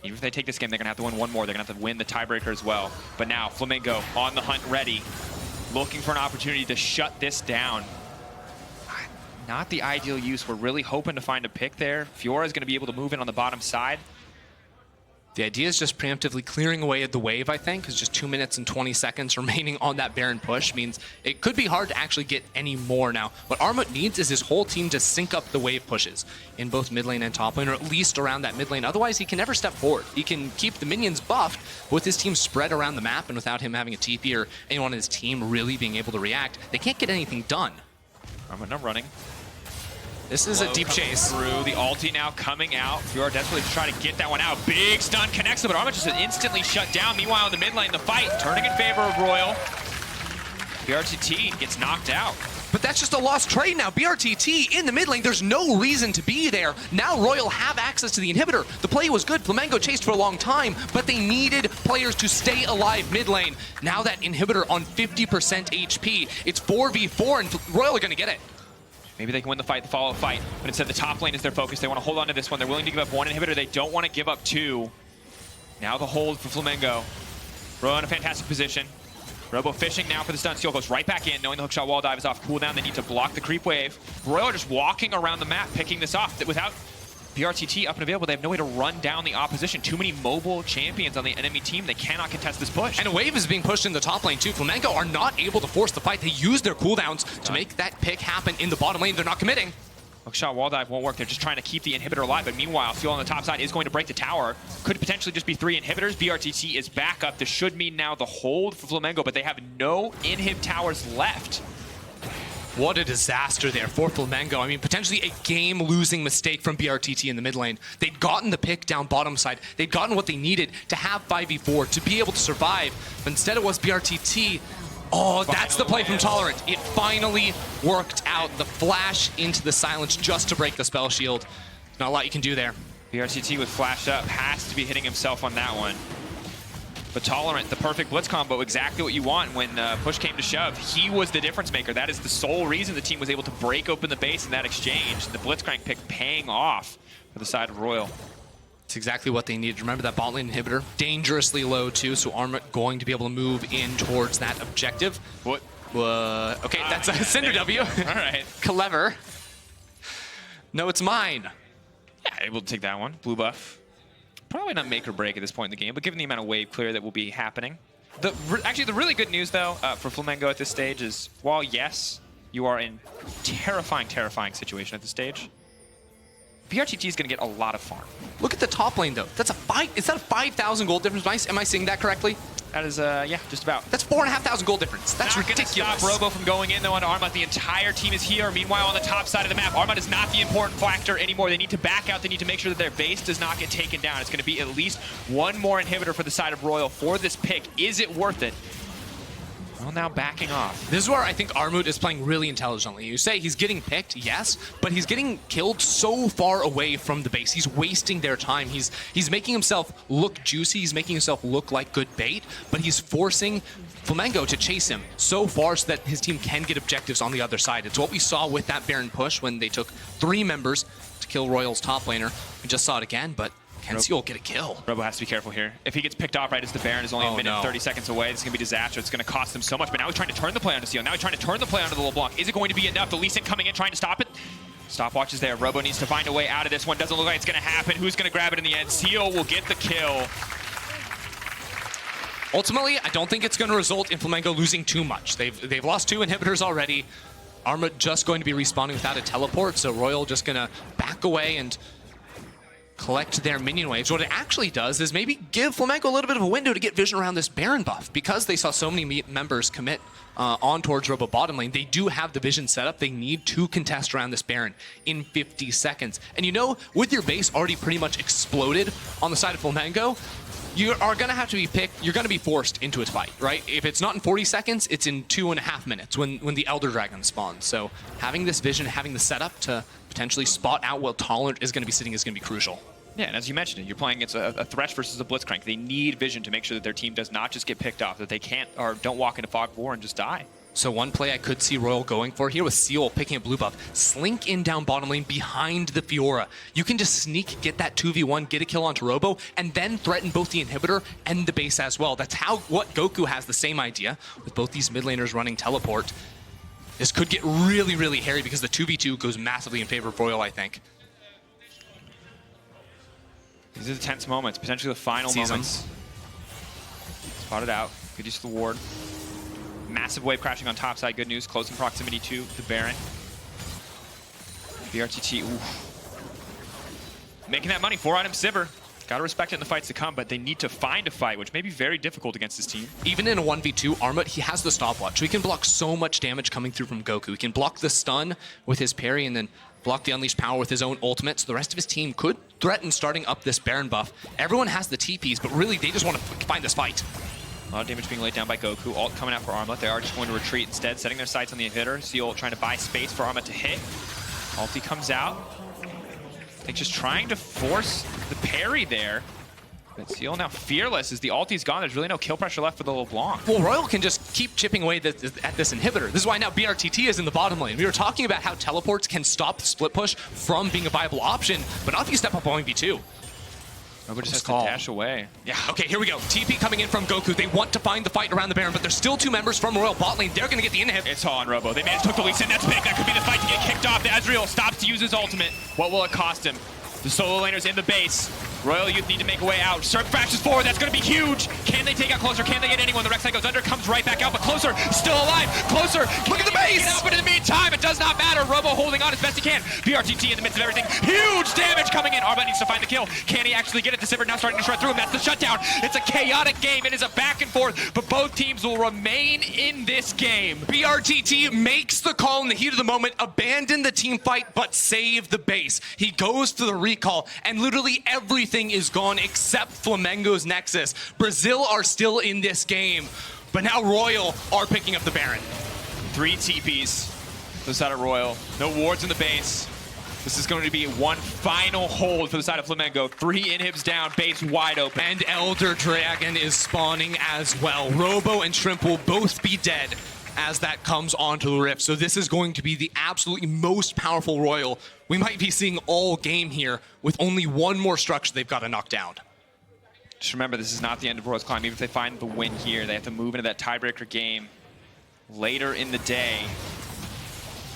Even if they take this game, they're going to have to win one more. They're going to have to win the tiebreaker as well. But now, Flamengo on the hunt, ready, looking for an opportunity to shut this down. Not the ideal use. We're really hoping to find a pick there. Fiora is going to be able to move in on the bottom side. The idea is just preemptively clearing away the wave, I think, because just 2 minutes and 20 seconds remaining on that Baron push means it could be hard to actually get any more now. What Armut needs is his whole team to sync up the wave pushes in both mid lane and top lane, or at least around that mid lane. Otherwise, he can never step forward. He can keep the minions buffed with his team spread around the map, and without him having a TP or anyone on his team really being able to react, they can't get anything done. Armut not running. This is a deep chase. Through the ulti now coming out. Fiora desperately trying to get that one out. Big stun connects him, but Armut just instantly shut down. Meanwhile, in the mid lane, the fight turning in favor of RYL. BRTT gets knocked out. But that's just a lost trade now. BRTT in the mid lane, there's no reason to be there. Now RYL have access to the inhibitor. The play was good. Flamengo chased for a long time, but they needed players to stay alive mid lane. Now that inhibitor on 50% HP, it's 4v4, and RYL are going to get it. Maybe they can win the fight, the follow-up fight, but instead the top lane is their focus. They want to hold on to this one. They're willing to give up 1 inhibitor. They don't want to give up 2. Now the hold for Flamengo. RYL in a fantastic position. Robo fishing now for the stun. Seal goes right back in, knowing the hookshot wall dive is off cooldown. They need to block the creep wave. RYL are just walking around the map, picking this off. Without BRTT up and available, they have no way to run down the opposition. Too many mobile champions on the enemy team. They cannot contest this push. And a wave is being pushed in the top lane too. Flamengo are not able to force the fight. They use their cooldowns to make that pick happen in the bottom lane. They're not committing. Hookshot wall dive won't work. They're just trying to keep the inhibitor alive. But meanwhile, Fuel on the top side is going to break the tower. Could potentially just be 3 inhibitors. BRTT is back up. This should mean now the hold for Flamengo, but they have no inhib towers left. What a disaster there for Flamengo. I mean, potentially a game-losing mistake from BRTT in the mid lane. They'd gotten the pick down bottom side. They'd gotten what they needed to have 5v4, to be able to survive. But instead it was BRTT. Oh, that's the play from Tolerant. It finally worked out. The flash into the silence just to break the spell shield. Not a lot you can do there. BRTT with flashed up has to be hitting himself on that one. But Tolerant, the perfect blitz combo, exactly what you want when push came to shove. He was the difference maker. That is the sole reason the team was able to break open the base in that exchange. The Blitzcrank pick paying off for the side of RYL. It's exactly what they needed. Remember that bot lane inhibitor? Dangerously low too, so Armut going to be able to move in towards that objective. What? Okay, that's a Cinder W. All right. Clever. No, it's mine. Yeah, able to take that one. Blue buff. Probably not make or break at this point in the game, but given the amount of wave clear that will be happening. Actually, the really good news, though, for Flamengo at this stage is, while, yes, you are in terrifying situation at this stage, BRTT is going to get a lot of farm. Look at the top lane, though. That's is that a 5,000 gold difference? Am I seeing that correctly? That is, yeah, just about. That's 4,500 gold difference. That's not ridiculous. Not going to stop Robo from going in, though, onto Armut. The entire team is here. Meanwhile, on the top side of the map, Armut is not the important factor anymore. They need to back out. They need to make sure that their base does not get taken down. It's going to be at least one more inhibitor for the side of RYL for this pick. Is it worth it? Well, now backing off. This is where I think Armut is playing really intelligently. You say he's getting picked, yes, but he's getting killed so far away from the base. He's wasting their time. He's making himself look juicy. He's making himself look like good bait, but he's forcing Flamengo to chase him so far so that his team can get objectives on the other side. It's what we saw with that Baron push when they took 3 members to kill RYL's top laner. We just saw it again, but can Seal get a kill? Robo has to be careful here. If he gets picked off right as the Baron is only a minute and 30 seconds away, this is going to be disaster. It's going to cost him so much. But now he's trying to turn the play onto Seal. Now he's trying to turn the play onto the LeBlanc. Is it going to be enough? The Lee Sin coming in, trying to stop it. Stopwatch is there. Robo needs to find a way out of this one. Doesn't look like it's going to happen. Who's going to grab it in the end? Seal will get the kill. Ultimately, I don't think it's going to result in Flamengo losing too much. They've lost 2 inhibitors already. Armut just going to be respawning without a teleport, so RYL just going to back away and collect their minion waves. What it actually does is maybe give Flamengo a little bit of a window to get vision around this Baron buff. Because they saw so many members commit on towards Robo bottom lane, they do have the vision set up. They need to contest around this Baron in 50 seconds. And you know, with your base already pretty much exploded on the side of Flamengo, you are going to have to be picked. You're going to be forced into a fight, right? If it's not in 40 seconds, it's in 2.5 minutes when the Elder Dragon spawns. So having this vision, having the setup to potentially spot out what Tolerant is going to be sitting is going to be crucial. Yeah, and as you mentioned, you're playing against a Thresh versus a Blitzcrank. They need vision to make sure that their team does not just get picked off, that they can't or don't walk into Fog of War and just die. So one play I could see RYL going for here with Seal picking a blue buff. Slink in down bottom lane behind the Fiora. You can just sneak, get that 2v1, get a kill onto Robo, and then threaten both the inhibitor and the base as well. That's what Goku has the same idea with both these mid laners running teleport. This could get really, really hairy because the 2v2 goes massively in favor of RYL, I think. These are the tense moments, potentially the final moments. Spotted out. Good use of the ward. Massive wave crashing on top side. Good news. Close in proximity to the Baron. BRTT, ooh. Making that money. 4-item Sivir. Gotta respect it in the fights to come, but they need to find a fight, which may be very difficult against this team. Even in a 1v2, Armut, he has the stopwatch. So he can block so much damage coming through from Goku. He can block the stun with his parry and then block the Unleashed Power with his own ultimate, so the rest of his team could threaten starting up this Baron buff. Everyone has the TPs, but really they just want to find this fight. A lot of damage being laid down by Goku. Ult coming out for Armut. They are just going to retreat instead, setting their sights on the inhibitor. Seal trying to buy space for Armut to hit. Ulti comes out. I think just trying to force the parry there. But Seal now fearless as the ulti's gone. There's really no kill pressure left for the LeBlanc. Well, RYL can just keep chipping away at this inhibitor. This is why now BRTT is in the bottom lane. We were talking about how teleports can stop split push from being a viable option, but not if you step up on 1v2. Robo just has to dash away. Yeah, okay, here we go. TP coming in from Goku. They want to find the fight around the Baron, but there's still 2 members from RYL bot lane. They're going to get the inhib. It's all on Robo. They managed to hook the Lee Sin. That's big. That could be the fight to get kicked off. The Ezreal stops to use his ultimate. What will it cost him? The solo laner's in the base. RYL Youth need to make a way out. Cirque flashes forward. That's going to be huge. Can they take out Closer? Can they get anyone? The Rek'Sai goes under, comes right back out, but Closer still alive. Closer. Look at the base. Get out, but in the meantime, it does not matter. Robo holding on as best he can. BRTT in the midst of everything. Huge damage coming in. Armut needs to find the kill. Can he actually get it? Sivir now starting to shred through him. That's the shutdown. It's a chaotic game. It is a back and forth, but both teams will remain in this game. BRTT makes the call in the heat of the moment, abandon the team fight, but save the base. He goes to the recall, and literally everything is gone except Flamengo's Nexus. Brazil are still in this game, but now RYL are picking up the Baron. 3 TPs to the side of RYL. No wards in the base. This is going to be one final hold for the side of Flamengo. 3 inhibs down, base wide open. And Elder Dragon is spawning as well. Robo and Shrimp will both be dead as that comes onto the Rift. So this is going to be the absolutely most powerful Royal we might be seeing all game here, with only one more structure they've got to knock down. Just remember, this is not the end of Royal's climb. Even if they find the win here, they have to move into that tiebreaker game later in the day.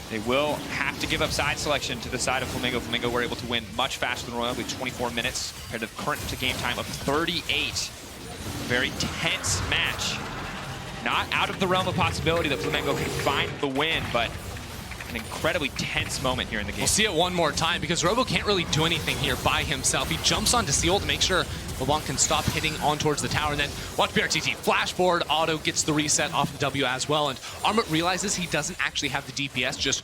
They will have to give up side selection to the side of Flamengo. Flamengo were able to win much faster than Royal, with 24 minutes compared to the current game time of 38. Very tense match. Not out of the realm of possibility that Flamengo can find the win, but an incredibly tense moment here in the game. We'll see it one more time because Robo can't really do anything here by himself. He jumps onto Seal to make sure LeBlanc can stop hitting on towards the tower, and then watch BRTT flash forward. Auto gets the reset off the W as well, and Armut realizes he doesn't actually have the DPS, just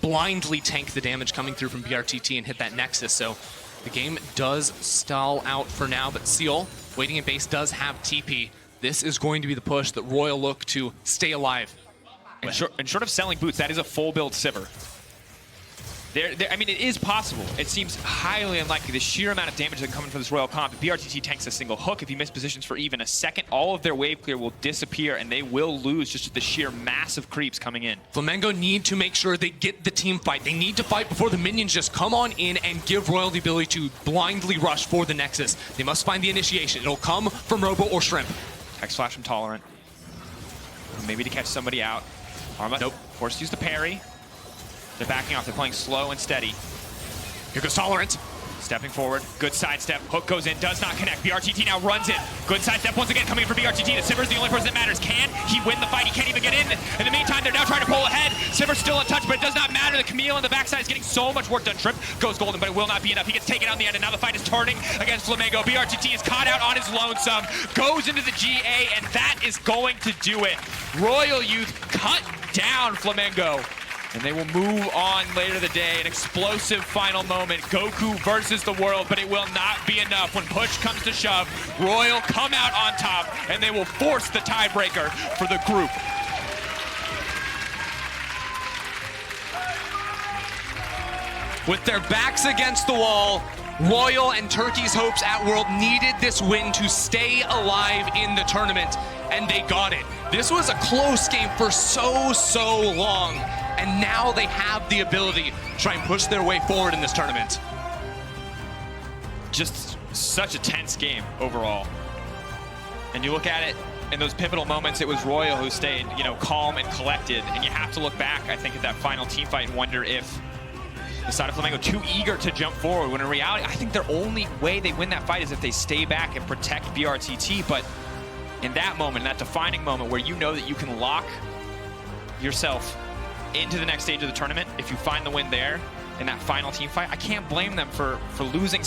blindly tank the damage coming through from BRTT and hit that Nexus. So the game does stall out for now, but Seal, waiting in base, does have TP. This is going to be the push that Royal look to stay alive. And short of selling boots, that is a full build Sivir. I mean, it is possible. It seems highly unlikely. The sheer amount of damage that can come in for this Royal comp. If BRTT tanks a single hook, if he mispositions for even a second, all of their wave clear will disappear, and they will lose just to the sheer massive creeps coming in. Flamengo need to make sure they get the team fight. They need to fight before the minions just come on in and give Royal the ability to blindly rush for the Nexus. They must find the initiation. It'll come from Robo or Shrimp. Hex Flash from Tolerant. Maybe to catch somebody out. Arma, nope. Forced to use the parry. They're backing off. They're playing slow and steady. Here goes Tolerant. Stepping forward. Good sidestep. Hook goes in. Does not connect. BRTT now runs in. Good sidestep once again coming in for BRTT. The Sivir's the only person that matters. Can he win the fight? He can't even get in. In the meantime, they're now trying to pull ahead. Sivir's still untouched, but it does not matter. The Camille on the backside is getting so much work done. Shrimp goes golden, but it will not be enough. He gets taken on the end, and now the fight is turning against Flamengo. BRTT is caught out on his lonesome. Goes into the GA, and that is going to do it. Royal Youth cut down Flamengo. And they will move on later in the day. An explosive final moment. Goku versus the world, but it will not be enough. When push comes to shove, Royal come out on top, and they will force the tiebreaker for the group. With their backs against the wall, Royal and Turkey's hopes at World needed this win to stay alive in the tournament, and they got it. This was a close game for so long. And now they have the ability to try and push their way forward in this tournament. Just such a tense game overall. And you look at it, in those pivotal moments, it was Royal who stayed, calm and collected. And you have to look back, I think, at that final team fight and wonder if the side of Flamengo too eager to jump forward, when in reality, I think their only way they win that fight is if they stay back and protect BRTT. But in that moment, that defining moment where you know that you can lock yourself into the next stage of the tournament, if you find the win there in that final team fight, I can't blame them for losing sight